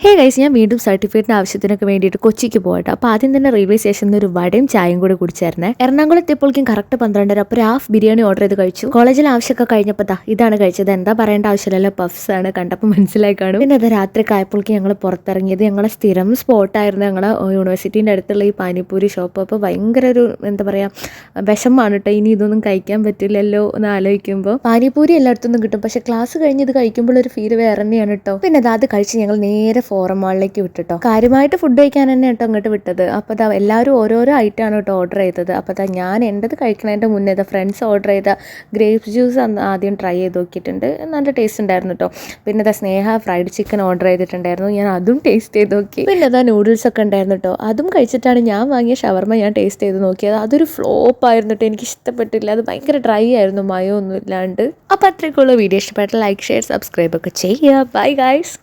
Hey guys, ഞാൻ വീണ്ടും സർട്ടിഫിക്കറ്റിന് ആവശ്യത്തിനൊക്കെ വേണ്ടിയിട്ട് കൊച്ചിക്ക് പോകട്ടെ. അപ്പോൾ ആദ്യം തന്നെ റെയിൽവേ സ്റ്റേഷനിൽ നിന്ന് ഒരു വടയും ചായയും കൂടി കുടിച്ചായിരുന്നേ. എറണാകുളത്ത് എപ്പോഴേക്കും കറക്റ്റ് 12:30. അപ്പോൾ ഹാഫ് ബിരിയാണി ഓർഡർ ചെയ്ത് കഴിച്ചു. കോളേജിൽ ആവശ്യമൊക്കെ കഴിഞ്ഞപ്പോൾ ഇതാണ് കഴിച്ചത്. എന്താ പറയേണ്ട ആവശ്യമില്ലല്ലോ, പഫ്സ് ആണ്, കണ്ടപ്പോൾ മനസ്സിലായി കാണും. പിന്നെ അത് രാത്രി കായപ്പോഴേക്കും ഞങ്ങൾ പുറത്തിറങ്ങിയത് ഞങ്ങളെ സ്ഥിരം സ്പോട്ടായിരുന്നു. ഞങ്ങളെ യൂണിവേഴ്സിറ്റീൻ്റെ അടുത്തുള്ള ഈ പാനിപ്പൂരി ഷോപ്പ്. അപ്പോൾ ഭയങ്കര ഒരു എന്താ പറയുക, വിഷമാണ് കേട്ടോ. ഇനി ഇതൊന്നും കഴിക്കാൻ പറ്റില്ലല്ലോ എന്ന് ആലോചിക്കുമ്പോൾ. പാനിപ്പൂരി എല്ലായിടത്തുനിന്നും കിട്ടും, പക്ഷേ ക്ലാസ് കഴിഞ്ഞ് ഇത് കഴിക്കുമ്പോൾ ഒരു ഫീൽ വേറെ തന്നെയാണ് കേട്ടോ. പിന്നെ അത് കഴിച്ച് ഞങ്ങൾ നേരെ ഫോറം മാളിലേക്ക് വിട്ടിട്ടോ. കാര്യമായിട്ട് ഫുഡ് കഴിക്കാൻ തന്നെ കേട്ടോ അങ്ങോട്ട് വിട്ടത്. അപ്പോൾ എല്ലാവരും ഓരോരോ ഐറ്റമാണ് കേട്ടോ ഓർഡർ ചെയ്തത്. അപ്പോൾ ഞാൻ എൻ്റെത് കഴിക്കണതിൻ്റെ മുന്നേ ഫ്രണ്ട്സ് ഓർഡർ ചെയ്ത ഗ്രേപ്പ് ജ്യൂസ് ആദ്യം ട്രൈ ചെയ്ത് നോക്കിയിട്ടുണ്ട്. നല്ല ടേസ്റ്റ് ഉണ്ടായിരുന്നു കേട്ടോ. പിന്നെ സ്നേഹ ഫ്രൈഡ് ചിക്കൻ ഓർഡർ ചെയ്തിട്ടുണ്ടായിരുന്നു. ഞാൻ അതും ടേസ്റ്റ് ചെയ്ത് നോക്കി. പിന്നെ നൂഡിൽസ് ഒക്കെ ഉണ്ടായിരുന്നു കേട്ടോ. അതും കഴിച്ചിട്ടാണ് ഞാൻ വാങ്ങിയ ഷവർമ ഞാൻ ടേസ്റ്റ് ചെയ്ത് നോക്കിയത്. അതൊരു ഫ്ലോപ്പ് ആയിരുന്നു കേട്ടോ. എനിക്ക് ഇഷ്ടപ്പെട്ടില്ല. അത് ഭയങ്കര ഡ്രൈ ആയിരുന്നു, മയോ ഒന്നും ഇല്ലാണ്ട്. അപ്പോൾ അത്രയ്ക്കുള്ള വീഡിയോ ഇഷ്ടപ്പെട്ട ലൈക്ക്, ഷെയർ, സബ്സ്ക്രൈബ് ഒക്കെ ചെയ്യുക. Bye guys.